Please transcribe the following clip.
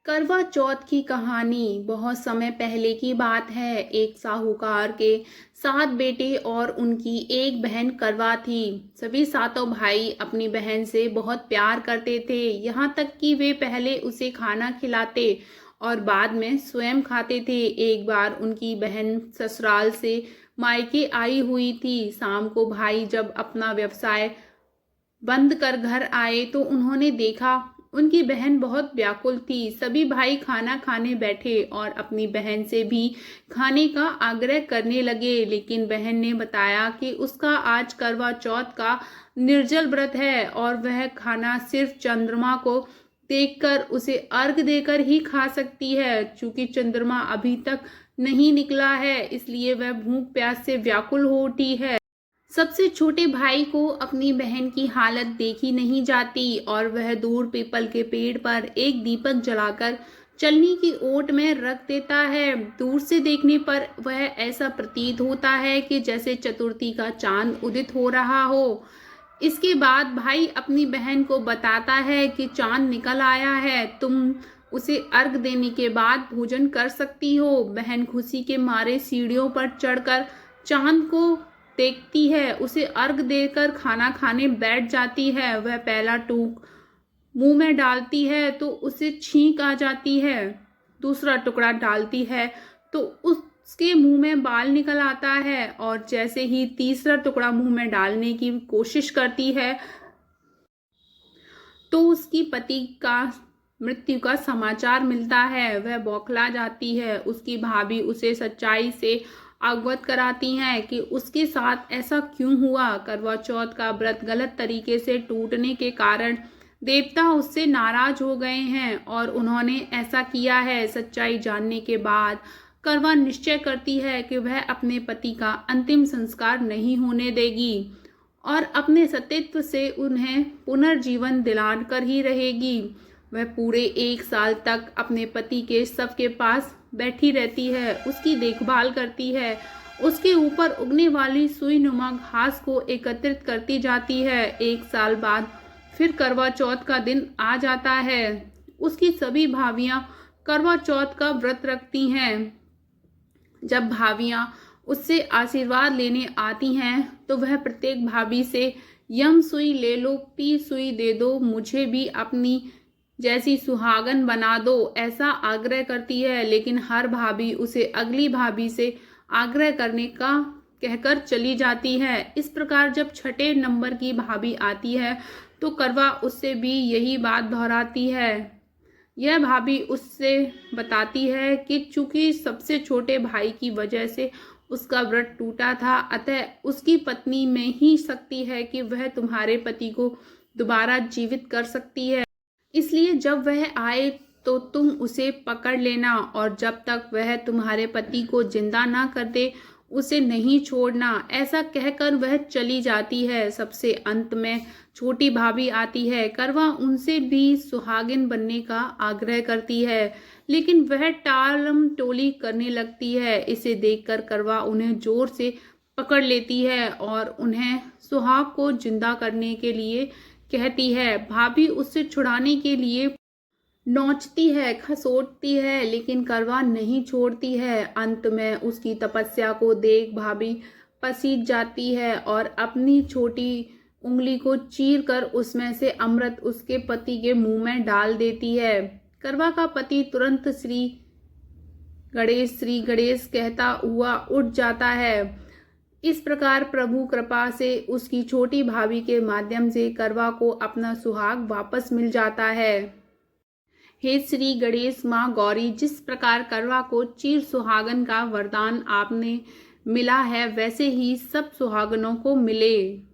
करवा चौथ की कहानी बहुत समय पहले की बात है। एक साहूकार के 7 बेटे और उनकी एक बहन करवा थी। सभी सातों भाई अपनी बहन से बहुत प्यार करते थे, यहाँ तक कि वे पहले उसे खाना खिलाते और बाद में स्वयं खाते थे। एक बार उनकी बहन ससुराल से मायके आई हुई थी। शाम को भाई जब अपना व्यवसाय बंद कर घर आए तो उन्होंने देखा उनकी बहन बहुत व्याकुल थी। सभी भाई खाना खाने बैठे और अपनी बहन से भी खाने का आग्रह करने लगे, लेकिन बहन ने बताया कि उसका आज करवा चौथ का निर्जल व्रत है और वह खाना सिर्फ चंद्रमा को देखकर उसे अर्घ देकर ही खा सकती है। चूंकि चंद्रमा अभी तक नहीं निकला है, इसलिए वह भूख प्यास से व्याकुल हो उठी है। सबसे छोटे भाई को अपनी बहन की हालत देखी नहीं जाती और वह दूर पीपल के पेड़ पर एक दीपक जलाकर चलनी की ओट में रख देता है। दूर से देखने पर वह ऐसा प्रतीत होता है कि जैसे चतुर्थी का चांद उदित हो रहा हो। इसके बाद भाई अपनी बहन को बताता है कि चांद निकल आया है, तुम उसे अर्घ देने के बाद भोजन कर सकती हो। बहन खुशी के मारे सीढ़ियों पर चढ़कर चांद को देखती है, उसे अर्घ देकर खाना खाने बैठ जाती है। वह पहला टूक मुंह में डालती है तो उसे छींक आ जाती है, दूसरा टुकड़ा डालती है तो उसके मुंह में बाल निकल आता है और जैसे ही तीसरा टुकड़ा मुंह में डालने की कोशिश करती है तो उसकी पति का मृत्यु का समाचार मिलता है। वह बौखला जाती है। उसकी भाभी उसे सच्चाई से अवगत कराती हैं कि उसके साथ ऐसा क्यों हुआ। करवा चौथ का व्रत गलत तरीके से टूटने के कारण देवता उससे नाराज हो गए हैं और उन्होंने ऐसा किया है। सच्चाई जानने के बाद करवा निश्चय करती है कि वह अपने पति का अंतिम संस्कार नहीं होने देगी और अपने सतीत्व से उन्हें पुनर्जीवन दिलाकर ही रहेगी। वह पूरे 1 साल तक अपने पति के शव के पास बैठी रहती है, उसकी देखभाल करती है, उसके ऊपर उगने वाली सुई नुमा घास को एकत्रित करती जाती है। 1 साल बाद फिर करवा चौथ का दिन आ जाता है। उसकी सभी भाभियां करवा चौथ का व्रत रखती हैं। जब भाभियां उससे आशीर्वाद लेने आती हैं तो वह प्रत्येक भाभी से यम सुई ले लो, पी सुई दे दो, मुझे भी अपनी जैसी सुहागन बना दो, ऐसा आग्रह करती है। लेकिन हर भाभी उसे अगली भाभी से आग्रह करने का कहकर चली जाती है। इस प्रकार जब छठे नंबर की भाभी आती है तो करवा उससे भी यही बात दोहराती है। यह भाभी उससे बताती है कि चूंकि सबसे छोटे भाई की वजह से उसका व्रत टूटा था, अतः उसकी पत्नी में ही शक्ति है कि वह तुम्हारे पति को दोबारा जीवित कर सकती है। इसलिए जब वह आए तो तुम उसे पकड़ लेना और जब तक वह तुम्हारे पति को जिंदा ना कर दे उसे नहीं छोड़ना। ऐसा कहकर वह चली जाती है। सबसे अंत में छोटी भाभी आती है। करवा उनसे भी सुहागिन बनने का आग्रह करती है, लेकिन वह टालम टोली करने लगती है। इसे देखकर करवा उन्हें जोर से पकड़ लेती है और उन्हें सुहाग को जिंदा करने के लिए कहती है। भाभी उससे छुड़ाने के लिए नोचती है, खसोटती है, लेकिन करवा नहीं छोड़ती है। अंत में उसकी तपस्या को देख भाभी पसीज जाती है और अपनी छोटी उंगली को चीर कर उसमें से अमृत उसके पति के मुंह में डाल देती है। करवा का पति तुरंत श्री गणेश कहता हुआ उठ जाता है। इस प्रकार प्रभु कृपा से उसकी छोटी भाभी के माध्यम से करवा को अपना सुहाग वापस मिल जाता है। हे श्री गणेश माँ गौरी, जिस प्रकार करवा को चीर सुहागन का वरदान आपने मिला है, वैसे ही सब सुहागनों को मिले।